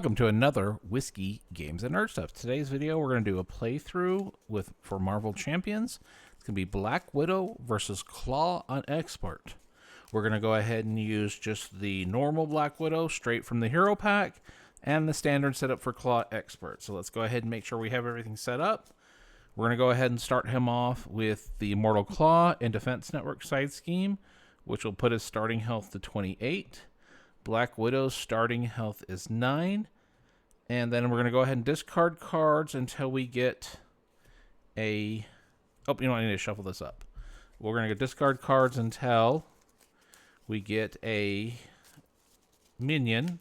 Welcome to another Whiskey Games and Nerd Stuff. Today's video, we're going to do a playthrough for Marvel Champions. It's going to be Black Widow versus Klaw on Expert. We're going to go ahead and use just the normal Black Widow straight from the hero pack and the standard setup for Klaw Expert. So let's go ahead and make sure we have everything set up. We're going to go ahead and start him off with the Immortal Klaw and Defense Network side scheme, which will put his starting health to 28. Black Widow's starting health is 9. And then we're going to go ahead and discard cards until we get a... Oh, you know what? I need to shuffle this up. We're going to discard cards until we get a minion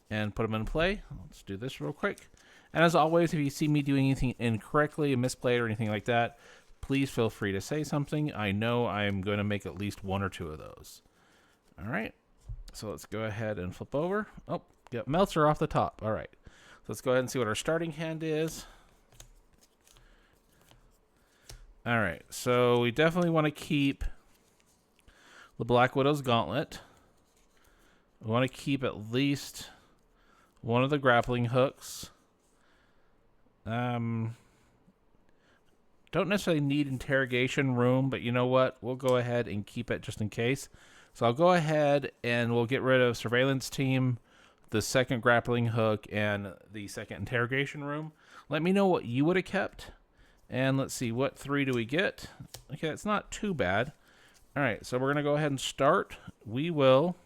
and put them in play. Let's do this real quick. And as always, if you see me doing anything incorrectly, a misplay or anything like that, please feel free to say something. I know I'm going to make at least one or two of those. All right. So let's go ahead and flip over. Oh, get Meltzer off the top. All right. So let's go ahead and see what our starting hand is. All right. So we definitely want to keep the Black Widow's Gauntlet. We want to keep at least one of the grappling hooks. Don't necessarily need interrogation room, but you know what? We'll go ahead and keep it just in case. So I'll go ahead and we'll get rid of Surveillance Team, the second grappling hook, and the second interrogation room. Let me know what you would have kept. And let's see, what 3 do we get? Okay, it's not too bad. All right, so we're going to go ahead and start. We will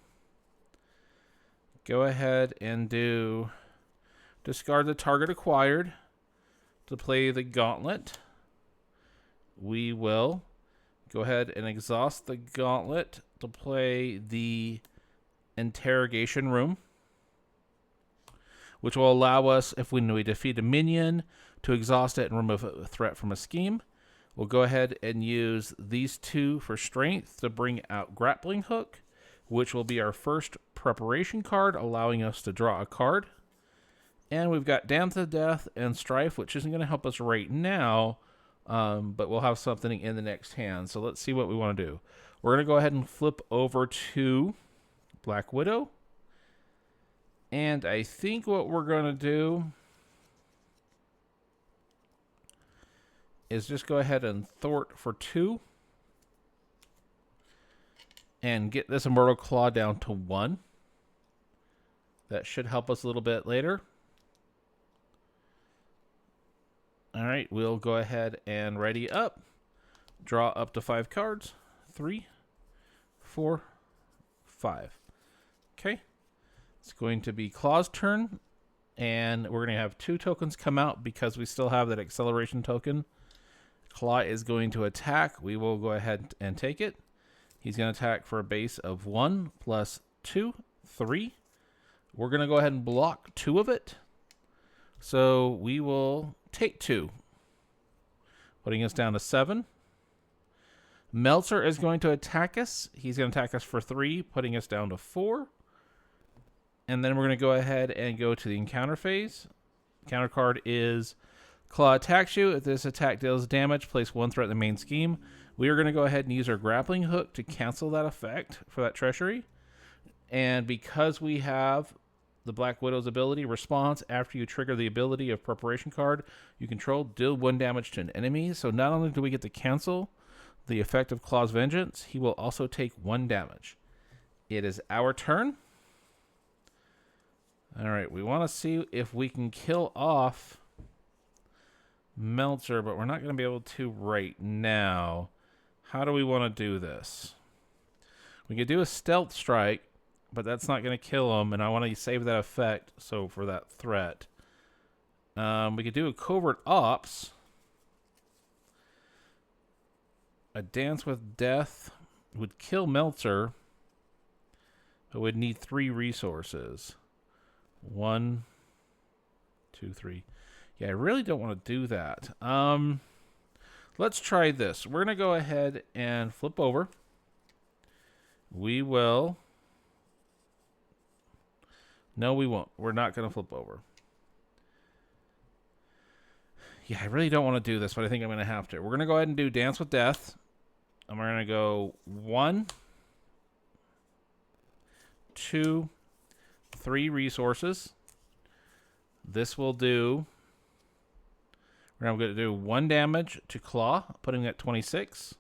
go ahead and do discard the target acquired to play the Gauntlet. We will go ahead and exhaust the Gauntlet to play the interrogation room, which will allow us, if when we defeat a minion, to exhaust it and remove a threat from a scheme. We'll go ahead and use these 2 for strength to bring out grappling hook, which will be our first preparation card, allowing us to draw a card. And we've got Dance to Death and Strife, which isn't going to help us right now, but we'll have something in the next hand. So let's see what we want to do. We're going to go ahead and flip over to Black Widow. And I think what we're going to do is just go ahead and thwart for 2. And get this Immortal Klaw down to 1. That should help us a little bit later. All right, we'll go ahead and ready up. Draw up to 5 cards. 3, 4, 5. Okay. It's going to be Klaw's turn, and we're going to have 2 tokens come out because we still have that acceleration token. Klaw is going to attack. We will go ahead and take it. He's going to attack for a base of 1 plus 2, 3. We're going to go ahead and block 2 of it. So we will take 2, putting us down to 7. Meltzer is going to attack us. He's going to attack us for 3, putting us down to 4. And then we're going to go ahead and go to the encounter phase. Counter card is Klaw attacks you. If this attack deals damage, place 1 threat in the main scheme. We are going to go ahead and use our grappling hook to cancel that effect for that treasury. And because we have the Black Widow's ability, response after you trigger the ability of preparation card you control, deal 1 damage to an enemy. So not only do we get to cancel the effect of Klaw's Vengeance, he will also take 1 damage. It is our turn. All right, we want to see if we can kill off Meltzer, but we're not going to be able to right now. How do we want to do this? We could do a stealth strike, but that's not going to kill him, and I want to save that effect so for that threat. We could do a covert ops. A Dance with Death would kill Meltzer, but would need 3 resources. 1, 2, 3. Yeah, I really don't want to do that. Let's try this. We're going to go ahead and flip over. We will... No, we won't. We're not going to flip over. Yeah, I really don't want to do this, but I think I'm going to have to. We're going to go ahead and do Dance with Death. And we're going to go 1, 2, 3 resources. this will do... We're now going to do 1 damage to Klaw, putting it at 26.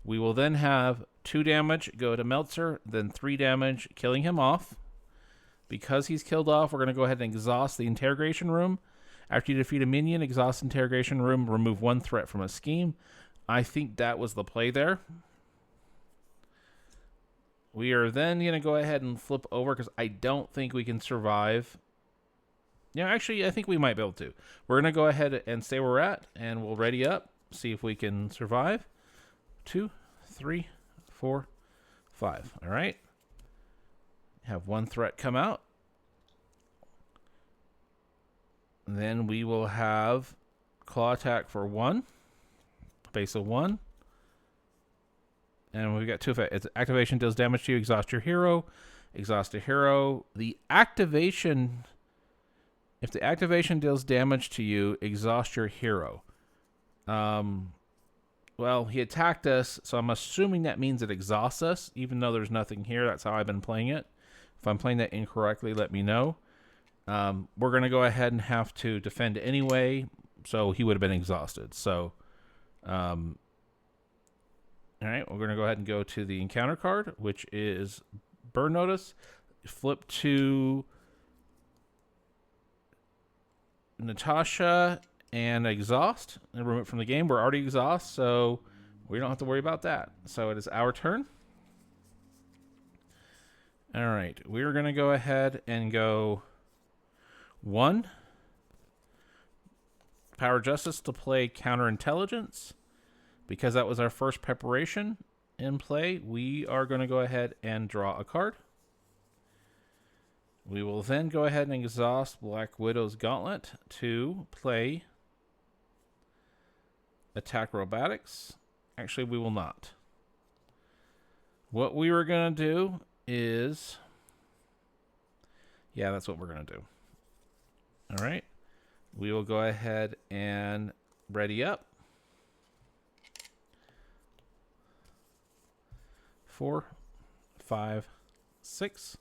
We will then have 2 damage go to Meltzer, then 3 damage, killing him off. Because he's killed off, we're going to go ahead and exhaust the Interrogation Room. After you defeat a minion, exhaust Interrogation Room, remove 1 threat from a scheme. I think that was the play there. We are then going to go ahead and flip over because I don't think we can survive. Yeah, actually, I think we might be able to. We're going to go ahead and stay where we're at, and we'll ready up, see if we can survive. 2, 3, 4, 5. All right. Have 1 threat come out. Then we will have Claw attack for 1. Base of 1. And we've got 2 effects. Its activation deals damage to you. Exhaust your hero. Exhaust a hero. The activation... If the activation deals damage to you, exhaust your hero. Well, he attacked us, so I'm assuming that means it exhausts us, even though there's nothing here. That's how I've been playing it. If I'm playing that incorrectly, let me know. We're going to go ahead and have to defend anyway, so he would have been exhausted. So, all right, we're going to go ahead and go to the encounter card, which is Burn Notice. Flip to... Natasha and exhaust and remove it from the game. We're already exhaust, so we don't have to worry about that. So it is our turn. All right, we're going to go ahead and go 1 Power Justice to play Counterintelligence. Because that was our first preparation in play, we are going to go ahead and draw a card. We will then go ahead and exhaust Black Widow's Gauntlet to play Attack Robotics. Actually, we will not. What we were going to do is... Yeah, that's what we're going to do. All right. We will go ahead and ready up. 4, 5, 6.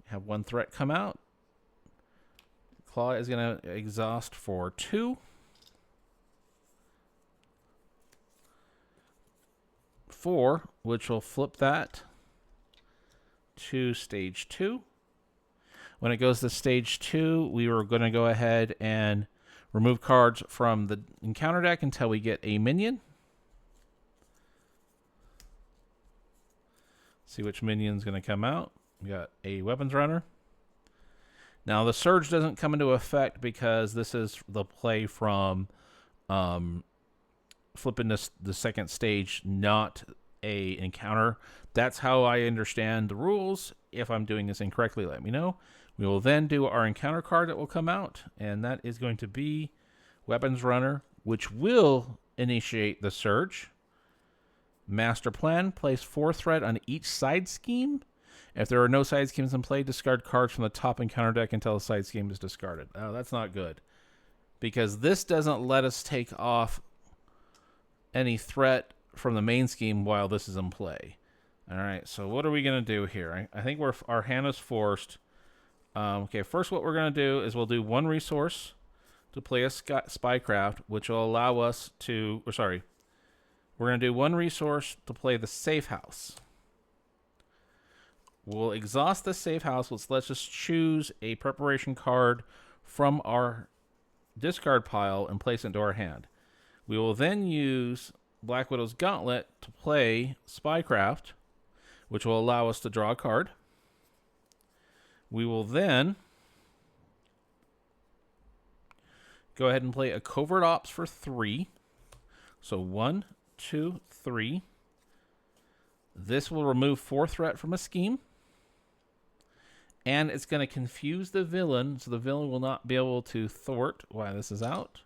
Have 1 threat come out. Claw is going to exhaust for 2. 4, which will flip that to stage 2. When it goes to stage 2, we were going to go ahead and remove cards from the encounter deck until we get a minion. See which minion's going to come out. We got a Weapons Runner. Now, the Surge doesn't come into effect because this is the play from flipping this the second stage, not a encounter. That's how I understand the rules. If I'm doing this incorrectly, let me know. We will then do our encounter card that will come out, and that is going to be Weapons Runner, which will initiate the Surge. Master Plan, place 4 threat on each side scheme. If there are no side schemes in play, discard cards from the top encounter deck until a side scheme is discarded. Oh, that's not good. Because this doesn't let us take off any threat from the main scheme while this is in play. All right, so what are we going to do here? I think our hand is forced. Okay, first what we're going to do is we'll do 1 resource to play a Spycraft, which will allow us to... Or sorry. We're going to do 1 resource to play the Safe House. We'll exhaust the Safe House. Let's just choose a preparation card from our discard pile and place it into our hand. We will then use Black Widow's Gauntlet to play Spycraft, which will allow us to draw a card. We will then go ahead and play a Covert Ops for 3. So 1, 2, 3. This will remove 4 threat from a scheme. And it's going to confuse the villain, so the villain will not be able to thwart while this is out.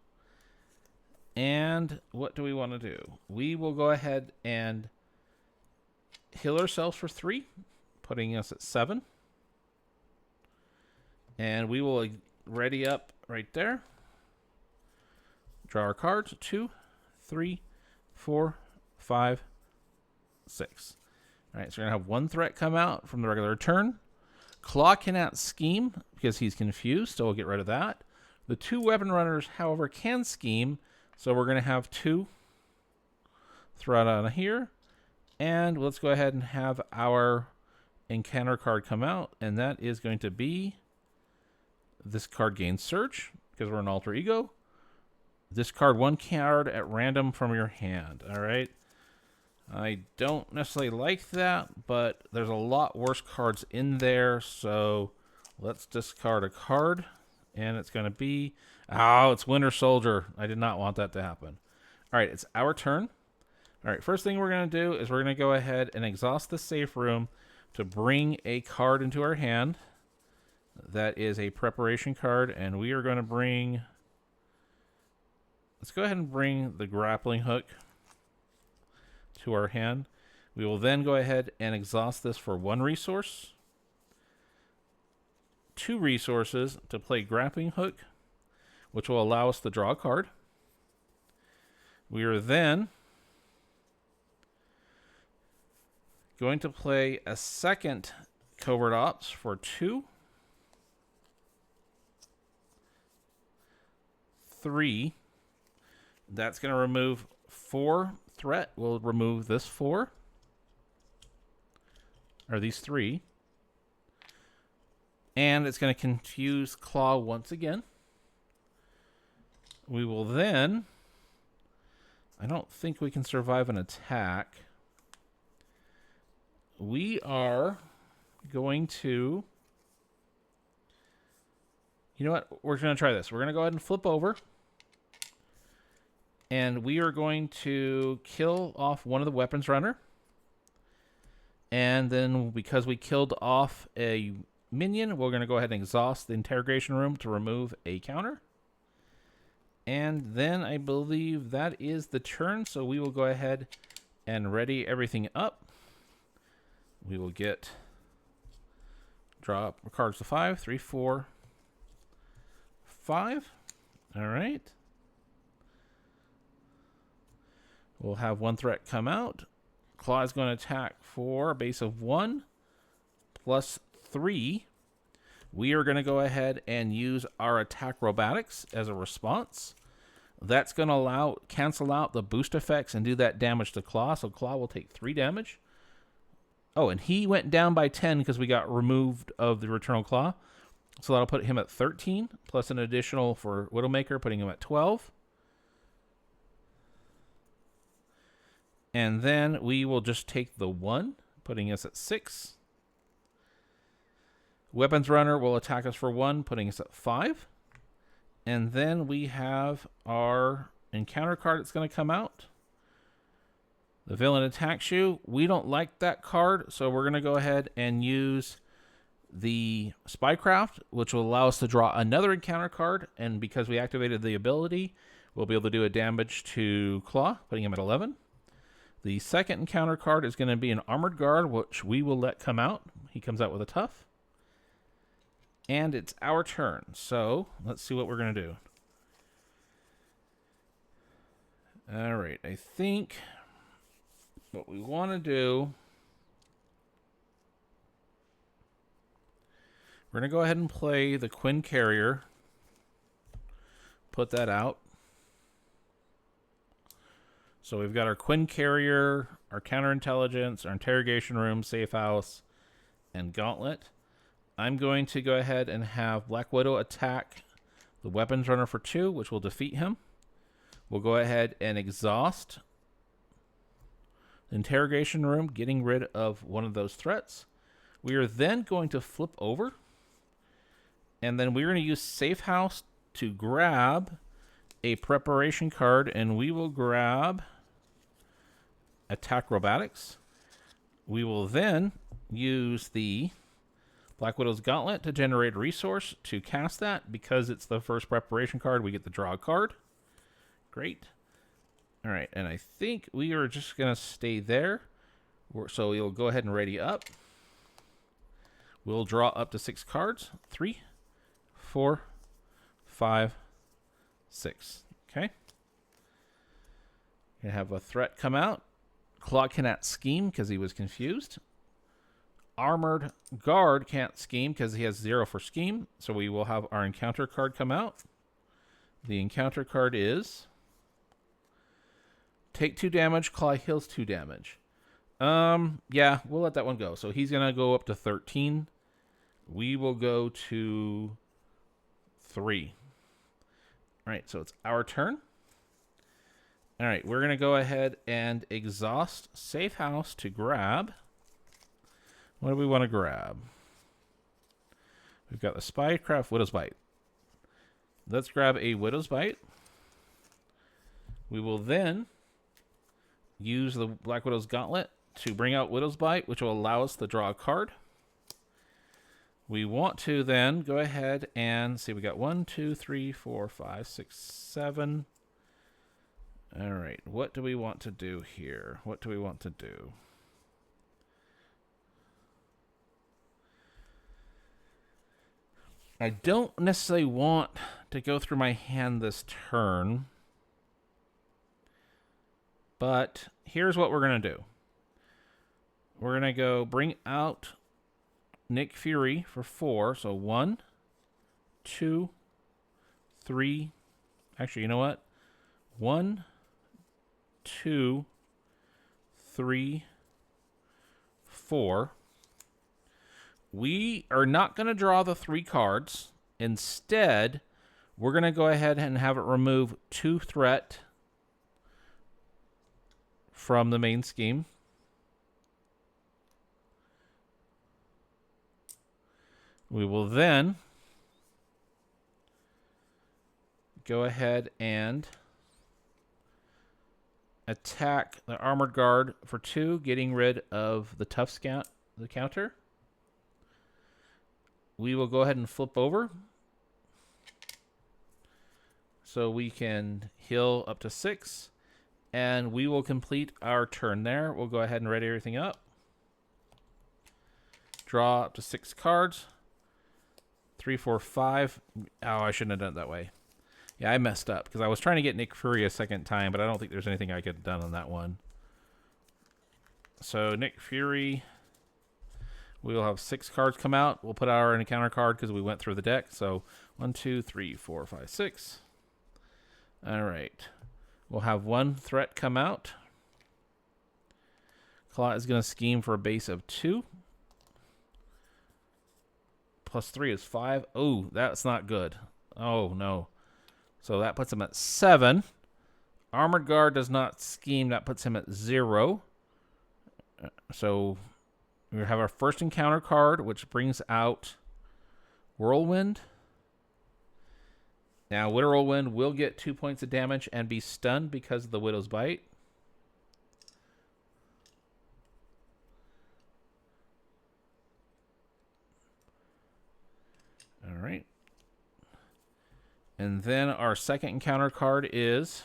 And what do we want to do? We will go ahead and heal ourselves for 3, putting us at 7. And we will ready up right there. Draw our cards. 2, 3, 4, 5, 6. All right, so we're going to have 1 threat come out from the regular turn. Klaw cannot scheme because he's confused, so we'll get rid of that. The 2 weapon runners, however, can scheme, so we're going to have 2 thrown out of here. And let's go ahead and have our encounter card come out, and that is going to be this card gains search, because we're an alter ego. Discard 1 card at random from your hand. All right. I don't necessarily like that, but there's a lot worse cards in there, so let's discard a card, and it's going to be... Oh, it's Winter Soldier. I did not want that to happen. All right, it's our turn. All right, first thing we're going to do is we're going to go ahead and exhaust the safe room to bring a card into our hand. That is a preparation card, and we are going to bring... Let's go ahead and bring the grappling hook to our hand. We will then go ahead and exhaust this for 1 resource, 2 resources to play grappling hook, which will allow us to draw a card. We are then going to play a second covert ops for 2, 3. That's going to remove 4 threat. We'll remove this 4. Or these 3. And it's going to confuse Klaw once again. We will then... I don't think we can survive an attack. We are going to... You know what? We're going to try this. We're going to go ahead and flip over. And we are going to kill off one of the weapons runner. And then because we killed off a minion, we're going to go ahead and exhaust the interrogation room to remove a counter. And then I believe that is the turn. So we will go ahead and ready everything up. We will draw cards to 5, 3, 4, 5. All right. We'll have 1 threat come out. Klaw is going to attack for a base of 1 plus 3. We are going to go ahead and use our attack robotics as a response. That's going to cancel out the boost effects and do that damage to Klaw. So Klaw will take 3 damage. Oh, and he went down by 10 because we got removed of the Returnal Klaw. So that'll put him at 13, plus an additional for Widowmaker, putting him at 12. And then we will just take the 1, putting us at 6. Weapons Runner will attack us for 1, putting us at 5. And then we have our encounter card that's going to come out. The Villain attacks you. We don't like that card, so we're going to go ahead and use the Spycraft, which will allow us to draw another encounter card. And because we activated the ability, we'll be able to do a damage to Klaw, putting him at 11. The second encounter card is going to be an Armored Guard, which we will let come out. He comes out with a tough. And it's our turn. So let's see what we're going to do. All right. I think what we want to do... We're going to go ahead and play the Quinn Carrier. Put that out. So we've got our Quinn Carrier, our Counterintelligence, our Interrogation Room, Safe House, and Gauntlet. I'm going to go ahead and have Black Widow attack the Weapons Runner for 2, which will defeat him. We'll go ahead and exhaust the Interrogation Room, getting rid of one of those threats. We are then going to flip over, and then we're going to use Safe House to grab a preparation card, and we will grab Attack Robotics. We will then use the Black Widow's Gauntlet to generate a resource to cast that. Because it's the first preparation card, we get to draw a card. Great. All right, and I think we are just going to stay there. So we'll go ahead and ready up. We'll draw up to 6 cards. 3, 4, 5, 6. Okay. You have a threat come out. Klaw cannot scheme because he was confused. Armored Guard can't scheme because he has 0 for scheme. So we will have our encounter card come out. The encounter card is take 2 damage, Claw heals 2 damage. Yeah, we'll let that one go. So he's going to go up to 13. We will go to 3. All right, so it's our turn. All right, we're going to go ahead and exhaust Safe House to grab. What do we want to grab? We've got the Spycraft Widow's Bite. Let's grab a Widow's Bite. We will then use the Black Widow's Gauntlet to bring out Widow's Bite, which will allow us to draw a card. We want to then go ahead and see, we got 1, 2, 3, 4, 5, 6, 7. All right, what do we want to do here? What do we want to do? I don't necessarily want to go through my hand this turn, but here's what we're going to do. We're going to go bring out Nick Fury for 4. So 1, 2, 3. Actually, you know what? 1, 2, 3, 4. We are not going to draw the 3 cards. Instead, we're going to go ahead and have it remove 2 threat from the main scheme. We will then go ahead and attack the Armored Guard for 2, getting rid of the Tough Scout, the counter. We will go ahead and flip over so we can heal up to 6, and we will complete our turn there. We'll go ahead and ready everything up. Draw up to 6 cards. 3, 4, 5. Oh, I shouldn't have done it that way. Yeah, I messed up because I was trying to get Nick Fury a second time, but I don't think there's anything I could have done on that one. So Nick Fury, we will have 6 cards come out. We'll put our encounter card because we went through the deck. So 1, 2, 3, 4, 5, 6. All right. We'll have 1 threat come out. Claw is going to scheme for a base of 2. Plus 3 is 5. Oh, that's not good. Oh, no. So that puts him at 7. Armored Guard does not scheme. That puts him at 0. So we have our first encounter card, which brings out Whirlwind. Now, Whirlwind will get 2 points of damage and be stunned because of the Widow's Bite. All right. And then our second encounter card is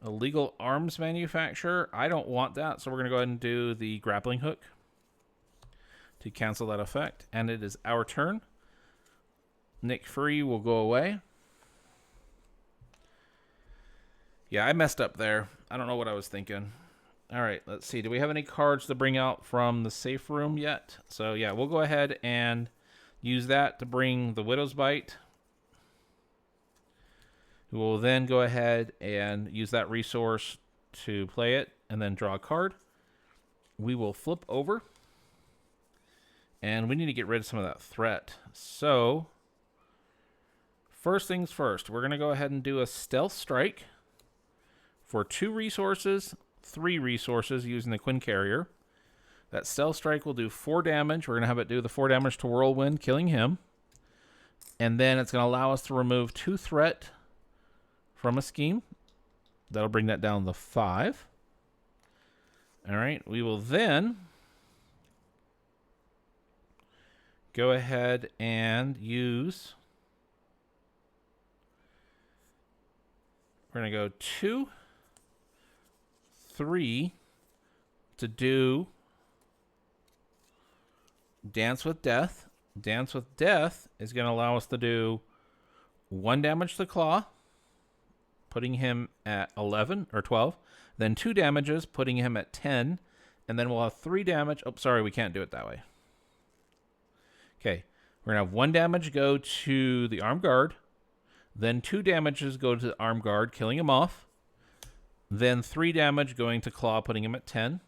Illegal Arms Manufacturer. I don't want that, so we're going to go ahead and do the Grappling Hook to cancel that effect. And it is our turn. Nick Fury will go away. Yeah, I messed up there. I don't know what I was thinking. All right, let's see. Do we have any cards to bring out from the safe room yet? So, yeah, we'll go ahead and use that to bring the Widow's Bite. We will then go ahead and use that resource to play it and then draw a card. We will flip over. And we need to get rid of some of that threat. So, first things first, we're going to go ahead and do a Stealth Strike for 2 resources, 3 resources using the Quinn Carrier. That Stealth Strike will do 4 damage. We're going to have it do the 4 damage to Whirlwind, killing him. And then it's going to allow us to remove 2 threat from a scheme. That'll bring that down to 5. All right, we will then go ahead and use, we're going to go 2, 3 to do Dance with Death. Dance with Death is going to allow us to do 1 damage to Claw, putting him at 11 or 12. Then 2 damages, putting him at 10. And then we'll have 3 damage. Oh, sorry, we can't do it that way. Okay, we're going to have 1 damage go to the armed guard. Then 2 damages go to the armed guard, killing him off. Then 3 damage going to Klaw, putting him at 10.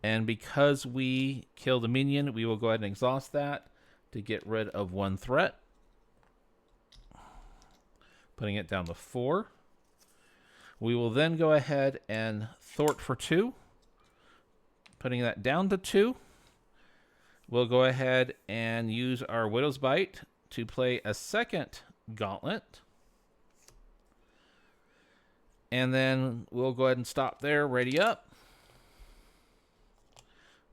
And because we killed a minion, we will go ahead and exhaust that to get rid of 1 threat. Putting it down to 4. We will then go ahead and thwart for 2. Putting that down to 2. We'll go ahead and use our Widow's Bite to play a second gauntlet. And then we'll go ahead and stop there. Ready up.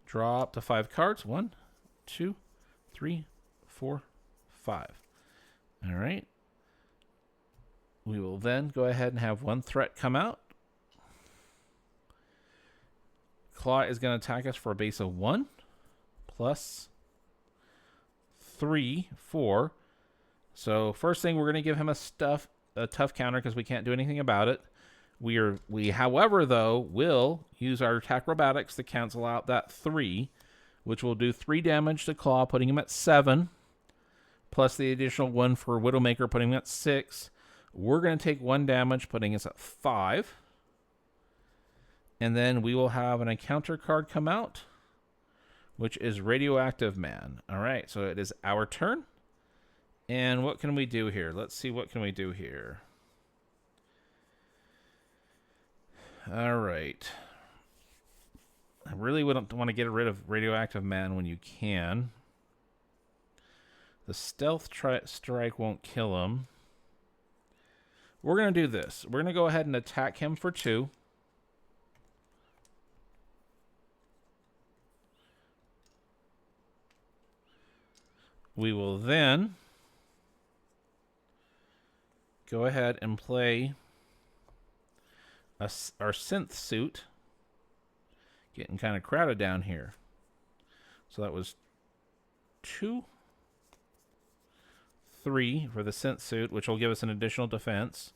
Draw up to 5 cards. 1, 2, 3, 4, 5. All right. We will then go ahead and have 1 threat come out. Klaw is going to attack us for a base of 1 plus 3, 4. So first thing, we're going to give him a tough counter because we can't do anything about it. We, however, though, will use our acrobatics to cancel out that 3, which will do 3 damage to Klaw, putting him at 7, plus the additional 1 for Widowmaker, putting him at 6. We're going to take 1 damage, putting us at 5. And then we will have an encounter card come out, which is Radioactive Man. All right, so it is our turn. And what can we do here? Let's see, what can we do here? All right. I really wouldn't want to get rid of Radioactive Man when you can. The Stealth Strike won't kill him. We're going to do this. We're going to go ahead and attack him for 2. We will then go ahead and play our synth suit. Getting kind of crowded down here. So that was 2, 3 for the synth suit, which will give us an additional defense.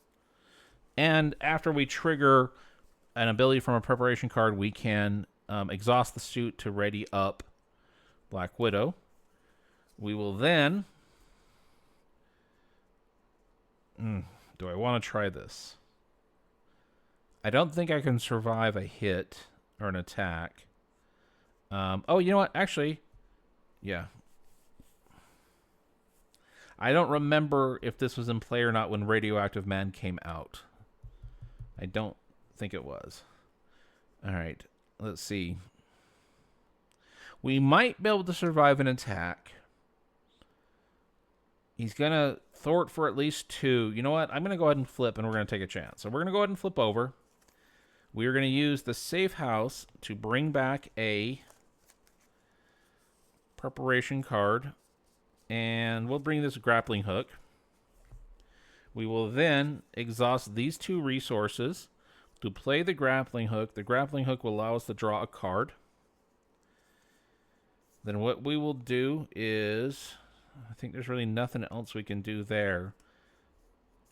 And after we trigger an ability from a preparation card, we can exhaust the suit to ready up Black Widow. We will then... do I want to try this? I don't think I can survive a hit or an attack. Oh, you know what? Actually, yeah. I don't remember if this was in play or not when Radioactive Man came out. I don't think it was. All right, let's see. We might be able to survive an attack. He's going to thwart for at least 2. You know what? I'm going to go ahead and flip, and we're going to take a chance. So we're going to go ahead and flip over. We are going to use the safe house to bring back a preparation card. And we'll bring this grappling hook. We will then exhaust these 2 resources to play the grappling hook. The grappling hook will allow us to draw a card. Then what we will do is... I think there's really nothing else we can do there.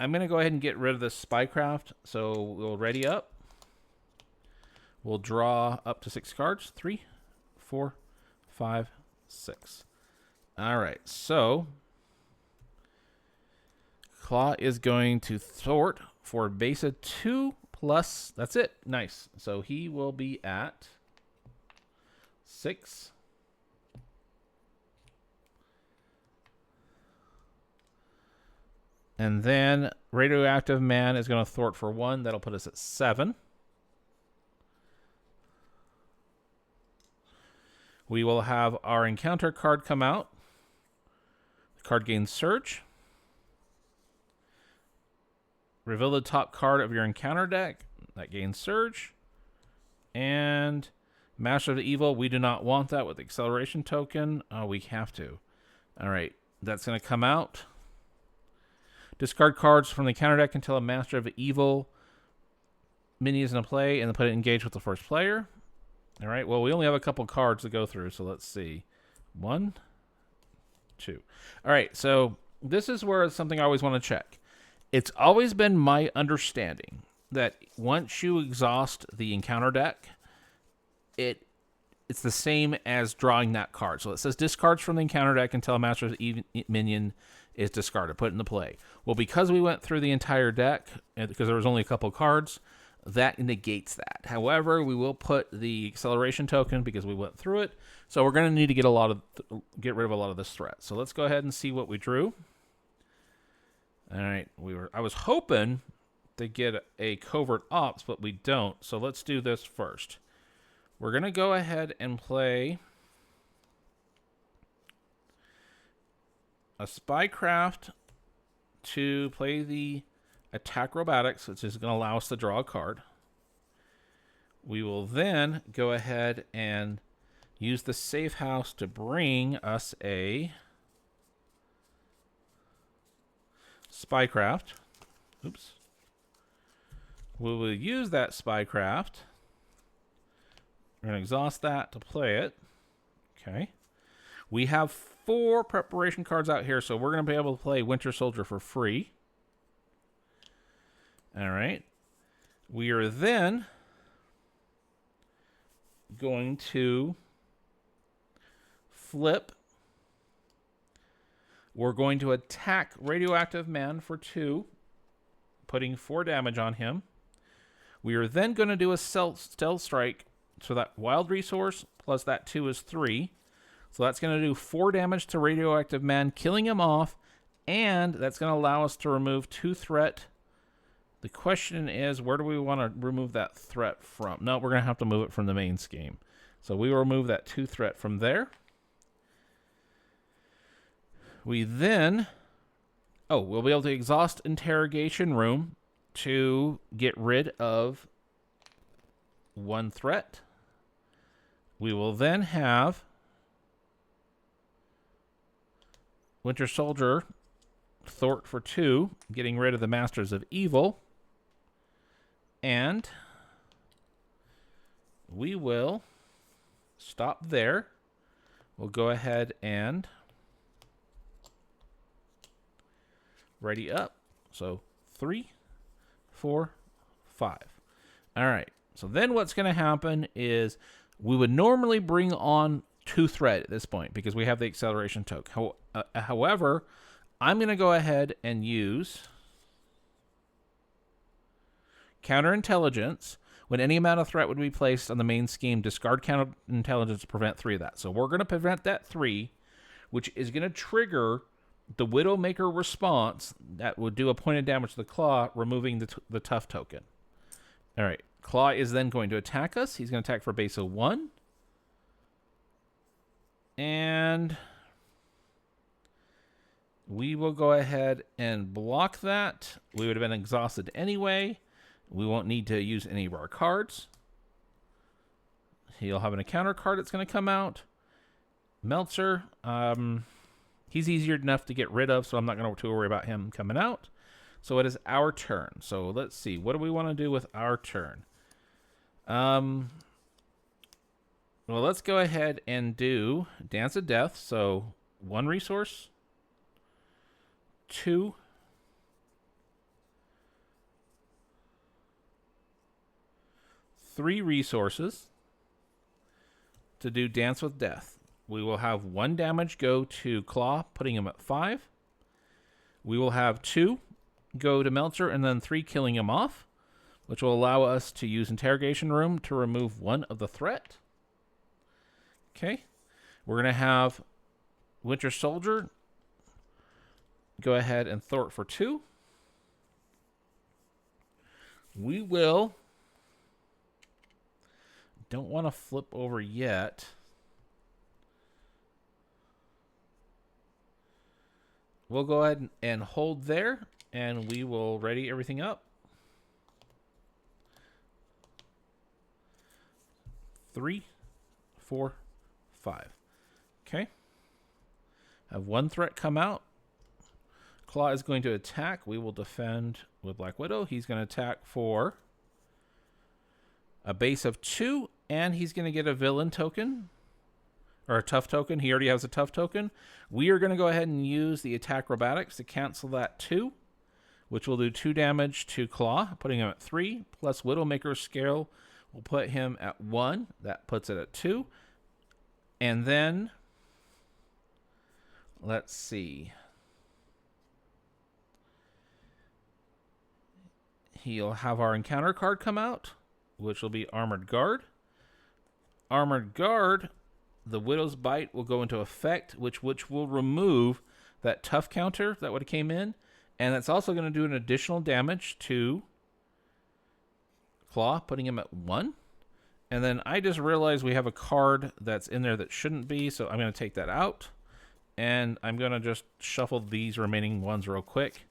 I'm going to go ahead and get rid of the Spycraft. So we'll ready up. We'll draw up to 6 cards. 3, 4, 5, 6. All right. So Klaw is going to thwart for base of 2 plus. That's it. Nice. So he will be at 6. And then Radioactive Man is going to thwart for 1. That'll put us at 7. We will have our encounter card come out. The card gains Surge. Reveal the top card of your encounter deck. That gains Surge. And Master of the Evil, we do not want that with the acceleration token. Oh, we have to. All right, that's going to come out. Discard cards from the counter deck until a Master of Evil mini is in play, and then put it engaged with the first player. All right, well, we only have a couple cards to go through, so let's see. 1, 2. All right, so this is where it's something I always want to check. It's always been my understanding that once you exhaust the encounter deck, it it's the same as drawing that card. So it says discards from the encounter deck until a master's minion is discarded. Put it into play. Well, because we went through the entire deck, and because there was only a couple cards, that negates that. However, we will put the acceleration token because we went through it. So we're going to need to get rid of a lot of this threat. So let's go ahead and see what we drew. All right, I was hoping to get a covert ops, but we don't. So let's do this first. We're going to go ahead and play a spycraft to play the attack robotics, which is going to allow us to draw a card. We will then go ahead and use the safe house to bring us a spycraft. Oops. We will use that spycraft. We're going to exhaust that to play it. Okay. We have 4 preparation cards out here, so we're going to be able to play Winter Soldier for free. All right. We are then going to flip. We're going to attack Radioactive Man for 2, putting 4 damage on him. We are then going to do a stealth strike, so that wild resource plus that 2 is 3. So that's going to do 4 damage to Radioactive Man, killing him off, and that's going to allow us to remove 2 threat. The question is, where do we want to remove that threat from? No, we're going to have to move it from the main scheme. So we will remove that 2 threat from there. We then, we'll be able to exhaust Interrogation Room to get rid of 1 threat. We will then have Winter Soldier thwart for 2, getting rid of the Masters of Evil. And we will stop there. We'll go ahead and ready up. So 3, 4, 5. All right. So then what's going to happen is we would normally bring on 2 threat at this point because we have the acceleration token. However, I'm going to go ahead and use counterintelligence. When any amount of threat would be placed on the main scheme, discard counterintelligence to prevent 3 of that. So we're going to prevent that 3, which is going to trigger the Widowmaker response that would do a point of damage to the Klaw, removing the tough token. All right. Klaw is then going to attack us. He's going to attack for a base of 1. And we will go ahead and block that. We would have been exhausted anyway. We won't need to use any of our cards. He'll have an encounter card that's going to come out. Meltzer. He's easier enough to get rid of, so I'm not going to worry about him coming out. So it is our turn. So let's see. What do we want to do with our turn? Well, let's go ahead and do Dance of Death. So 1 resource. 2. 3 resources to do Dance with Death. We will have 1 damage go to Klaw, putting him at 5. We will have 2 go to Meltzer, and then 3 killing him off, which will allow us to use Interrogation Room to remove 1 of the threat. Okay. We're going to have Winter Soldier go ahead and thwart for 2. We will... Don't want to flip over yet. We'll go ahead and hold there, and we will ready everything up. 3, 4, 5. Okay. Have 1 threat come out. Klaw is going to attack. We will defend with Black Widow. He's going to attack for a base of 2, and he's going to get a villain token, or a tough token. He already has a tough token. We are going to go ahead and use the attack robotics to cancel that 2, which will do 2 damage to Klaw, putting him at 3, plus Widowmaker's scale will put him at 1. That puts it at 2. And then, let's see. He'll have our encounter card come out, which will be Armored Guard. Armored Guard, the Widow's Bite will go into effect, which will remove that tough counter that would have came in. And that's also going to do an additional damage to Klaw, putting him at 1. And then I just realized we have a card that's in there that shouldn't be, so I'm going to take that out. And I'm going to just shuffle these remaining ones real quick.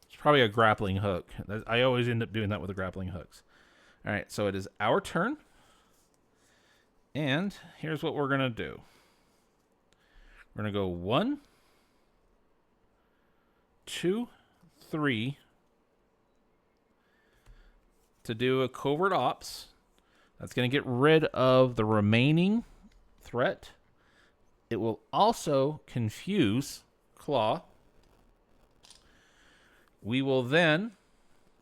It's probably a grappling hook. I always end up doing that with the grappling hooks. All right, so it is our turn. And here's what we're going to do. We're going to go 1, 2, 3 to do a covert ops. That's going to get rid of the remaining threat. It will also confuse Klaw. We will then,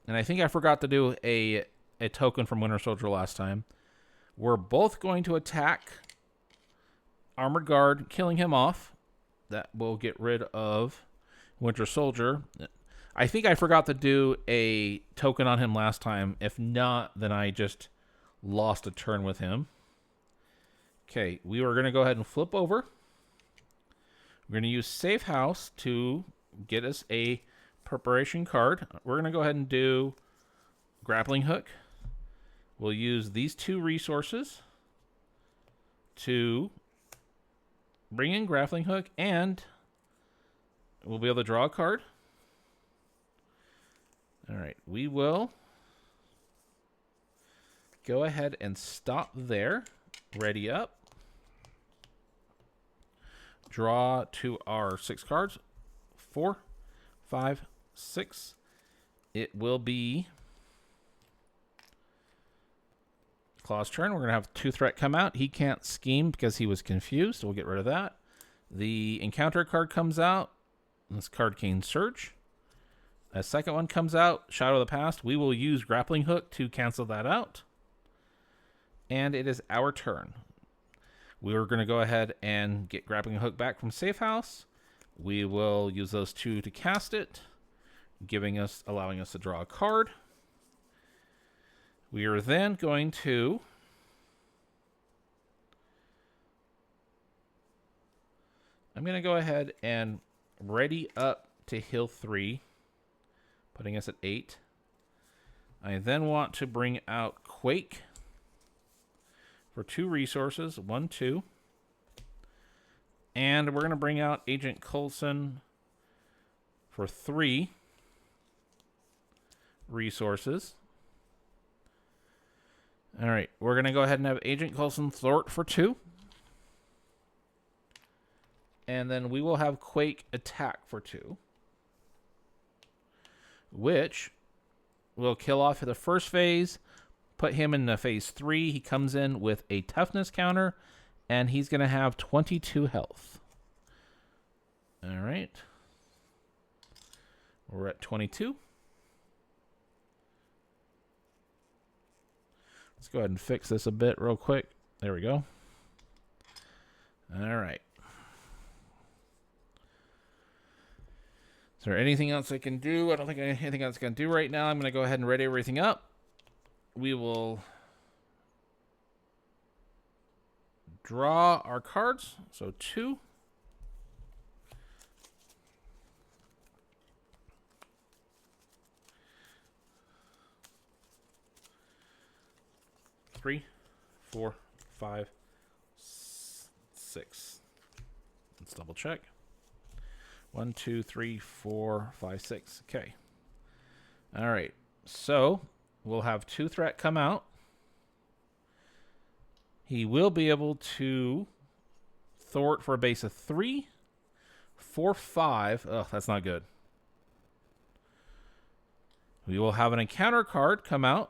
and I think I forgot to do a token from Winter Soldier last time. We're both going to attack Armored Guard, killing him off. That will get rid of Winter Soldier. I think I forgot to do a token on him last time. If not, then I just lost a turn with him. Okay, we are going to go ahead and flip over. We're going to use Safe House to get us a preparation card. We're going to go ahead and do Grappling Hook. We'll use these 2 resources to bring in Grappling Hook, and we'll be able to draw a card. All right, we will go ahead and stop there. Ready up. Draw to our 6 cards. 4, 5, 6. It will be Klaw's turn. We're going to have 2 threat come out. He can't scheme because he was confused. We'll get rid of that. The encounter card comes out. This card can search. A second one comes out, Shadow of the Past. We will use Grappling Hook to cancel that out. And it is our turn. We are going to go ahead and get Grappling Hook back from Safe House. We will use those 2 to cast it, allowing us to draw a card. We are then going to I'm going to go ahead and ready up to heal 3, putting us at 8. I then want to bring out Quake for 2 resources, 1, 2. And we're going to bring out Agent Coulson for 3 resources. All right, we're going to go ahead and have Agent Coulson thwart for 2. And then we will have Quake attack for 2. Which will kill off the first phase, put him in the phase 3. He comes in with a toughness counter, and he's going to have 22 health. All right. We're at 22. Let's go ahead and fix this a bit real quick. There we go. All right. Is there anything else I can do? I don't think anything else I can do right now. I'm going to go ahead and ready everything up. We will draw our cards. So 2. 3, 4, 5, 6. Let's double check. 1, 2, 3, 4, 5, 6. Okay. All right. So we'll have 2 threat come out. He will be able to thwart for a base of 3, 4, 5. Oh, that's not good. We will have an encounter card come out,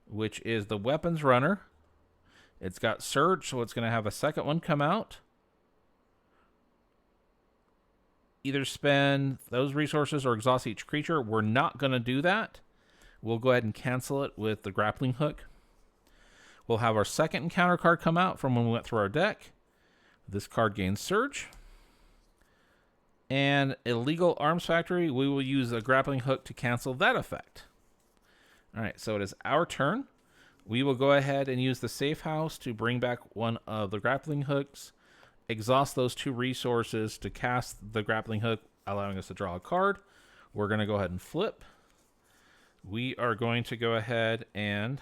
which is the Weapons Runner. It's got Surge, so it's going to have a second one come out. Either spend those resources or exhaust each creature. We're not going to do that. We'll go ahead and cancel it with the Grappling Hook. We'll have our second encounter card come out from when we went through our deck. This card gains Surge. And Illegal Arms Factory, we will use a grappling hook to cancel that effect. All right, so it is our turn. We will go ahead and use the safe house to bring back one of the grappling hooks, exhaust those 2 resources to cast the grappling hook, allowing us to draw a card. We're going to go ahead and flip. We are going to go ahead and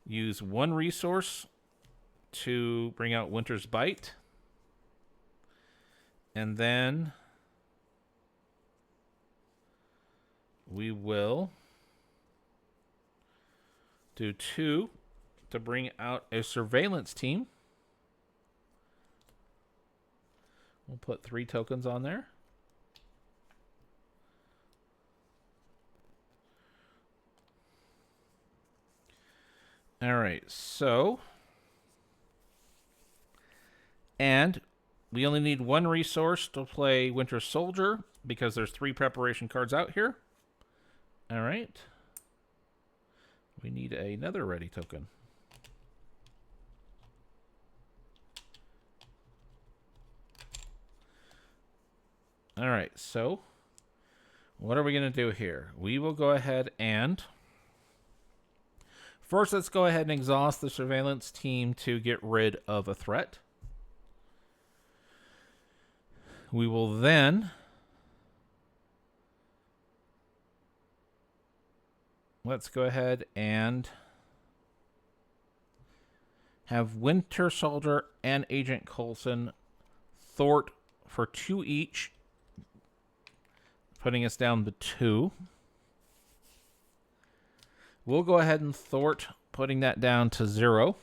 use 1 resource to bring out Winter's Bite. And then we will do 2 to bring out a surveillance team. We'll put 3 tokens on there. All right, so, and we only need 1 resource to play Winter Soldier because there's 3 preparation cards out here. All right. We need another ready token. All right, so what are we going to do here? We will go ahead and first, let's go ahead and exhaust the surveillance team to get rid of a threat. We will then let's go ahead and have Winter Soldier and Agent Coulson thwart for 2 each, putting us down to 2. We'll go ahead and thwart, putting that down to 0.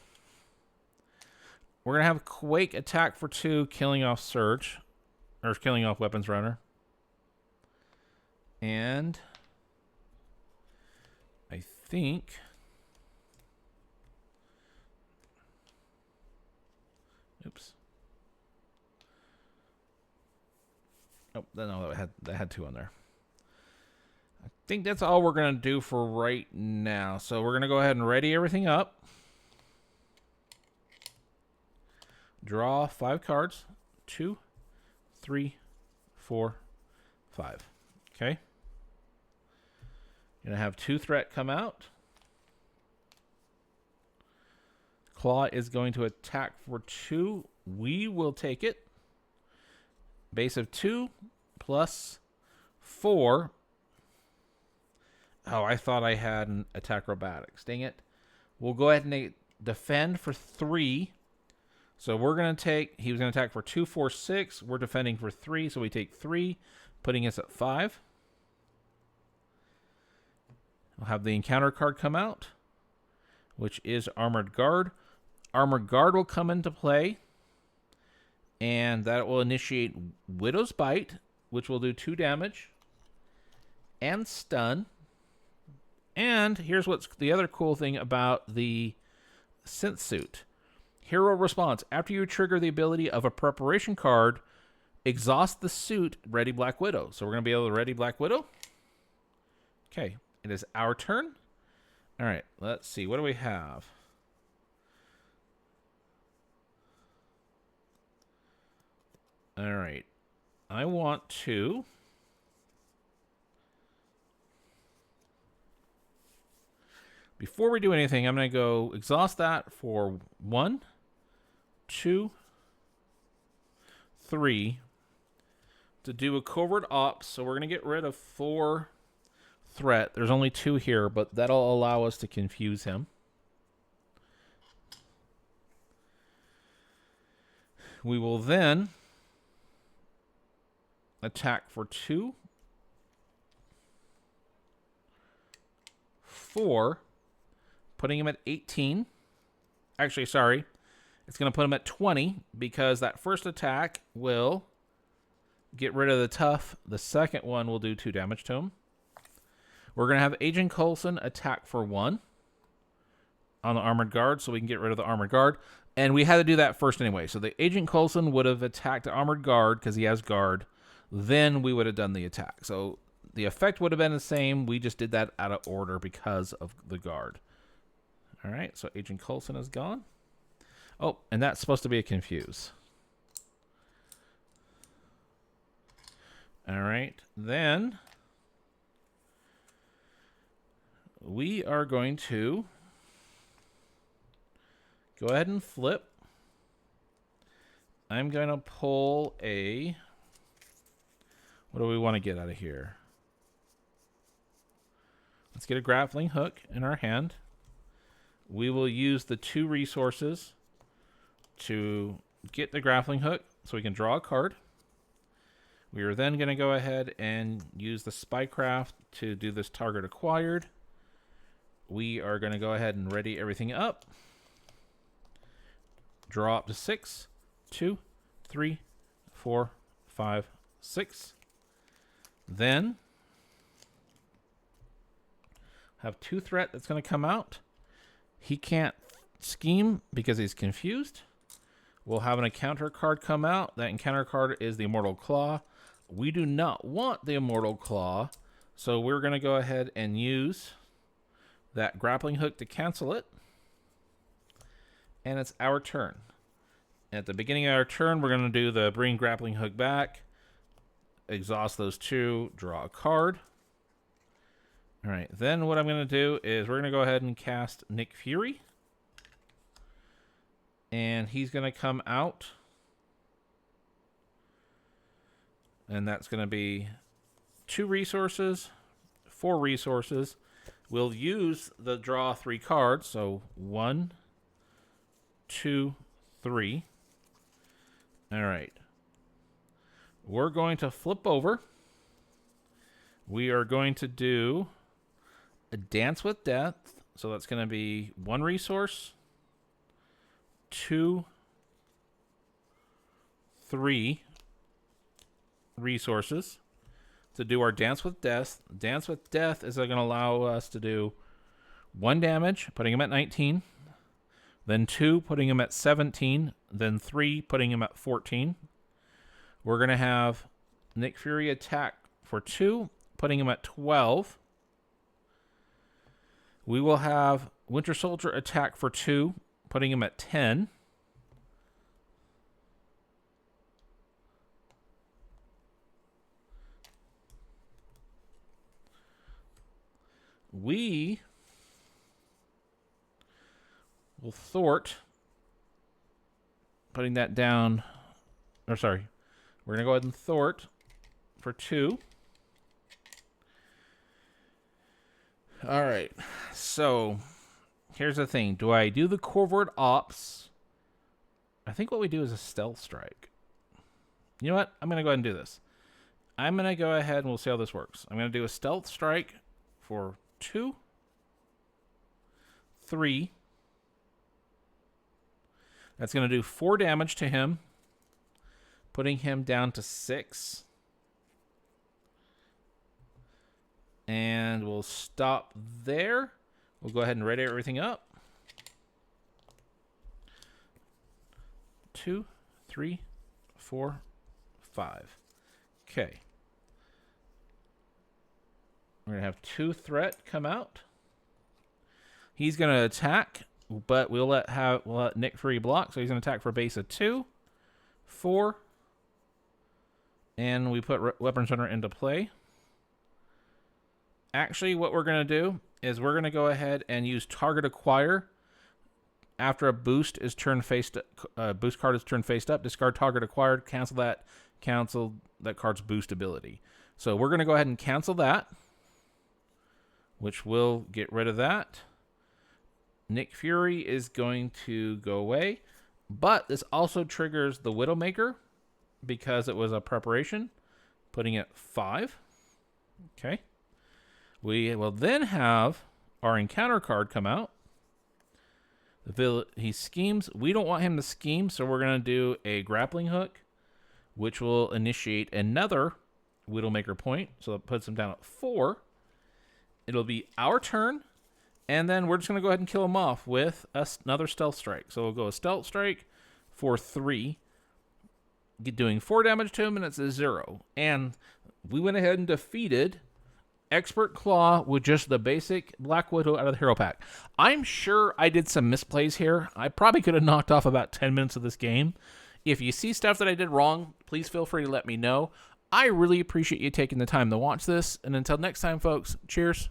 We're going to have Quake attack for 2, killing off Surge, or killing off Weapons Runner. And I think oops. Oh, no, that had 2 on there. I think that's all we're going to do for right now. So we're going to go ahead and ready everything up. Draw 5 cards. 2, 3, 4, 5. Okay. Going to have 2 threat come out. Klaw is going to attack for 2. We will take it. Base of 2 plus 4. Oh, I thought I had an attack acrobatics. Dang it. We'll go ahead and defend for 3. So we're going to take, he was going to attack for 2, 4, 6. We're defending for 3, so we take 3, putting us at 5. We'll have the encounter card come out, which is Armored Guard. Armored Guard will come into play, and that will initiate Widow's Bite, which will do 2 damage, and stun. And here's what's the other cool thing about the synth suit. Hero response. After you trigger the ability of a preparation card, exhaust the suit, Ready Black Widow. So we're going to be able to Ready Black Widow. Okay, it is our turn. All right, let's see. What do we have? All right. I want to... Before we do anything, I'm going to go exhaust that for 1, 2, 3 to do a covert ops. So we're going to get rid of 4 threat. There's only 2 here, but that'll allow us to confuse him. We will then attack for 2, 4, putting him at 18. Actually, sorry. It's going to put him at 20 because that first attack will get rid of the tough. The second one will do 2 damage to him. We're going to have Agent Coulson attack for 1 on the Armored Guard so we can get rid of the Armored Guard. And we had to do that first anyway. So the Agent Coulson would have attacked the Armored Guard because he has Guard. Then we would have done the attack. So the effect would have been the same. We just did that out of order because of the Guard. All right, so Agent Coulson is gone. Oh, and that's supposed to be a confuse. All right, then we are going to go ahead and flip. I'm going to pull a... What do we want to get out of here? Let's get a grappling hook in our hand. We will use the 2 resources to get the grappling hook so we can draw a card. We are then going to go ahead and use the spycraft to do this target acquired. We are going to go ahead and ready everything up. Draw up to 6. 2, 3, 4, 5, 6. Then have 2 threat that's going to come out. He can't scheme because he's confused. We'll have an encounter card come out. That encounter card is the Immortal Klaw. We do not want the Immortal Klaw, so we're going to go ahead and use that grappling hook to cancel it. And it's our turn. At the beginning of our turn, we're going to do the bring grappling hook back, exhaust those 2, draw a card. All right, then what I'm going to do is we're going to go ahead and cast Nick Fury. And he's going to come out. And that's going to be 2 resources, 4 resources. We'll use the draw 3 cards. So 1, 2, 3. All right. We're going to flip over. We are going to do a Dance with Death. So that's going to be 1 resource, 2, 3 resources to do our Dance with Death. Dance with Death is going to allow us to do 1 damage, putting him at 19. Then 2, putting him at 17. Then 3, putting him at 14. We're going to have Nick Fury attack for 2, putting him at 12. We will have Winter Soldier attack for 2, putting him at 10. We will thwart, putting that down, or sorry, we're going to go ahead and thwart for 2. All right, so here's the thing. Do I do the Covert Ops? I think what we do is a Stealth Strike. You know what? I'm going to go ahead and do this. I'm going to go ahead and we'll see how this works. I'm going to do a Stealth Strike for 2, 3. That's going to do 4 damage to him, putting him down to 6. And we'll stop there. We'll go ahead and ready everything up. 2, 3, 4, 5. Okay. We're going to have 2 threat come out. He's going to attack, but we'll let Nick Fury block. So he's going to attack for a base of 2, 4. And we put Weapon Center into play. Actually, what we're going to do is we're going to go ahead and use Target Acquire. After a boost is turned face boost card is turned face up, discard Target Acquired, cancel that card's boost ability. So we're going to go ahead and cancel that, which will get rid of that. Nick Fury is going to go away, but this also triggers the Widowmaker because it was a preparation, putting it 5. Okay. We will then have our encounter card come out. He schemes. We don't want him to scheme, so we're going to do a grappling hook, which will initiate another Widowmaker point. So it puts him down at 4. It'll be our turn, and then we're just going to go ahead and kill him off with another Stealth Strike. So we'll go a Stealth Strike for 3, doing 4 damage to him, and it's a 0. And we went ahead and defeated Expert Klaw with just the basic Black Widow out of the hero pack. I'm sure I did some misplays here. I probably could have knocked off about 10 minutes of this game. If you see stuff that I did wrong, please feel free to let me know. I really appreciate you taking the time to watch this. And until next time, folks, cheers.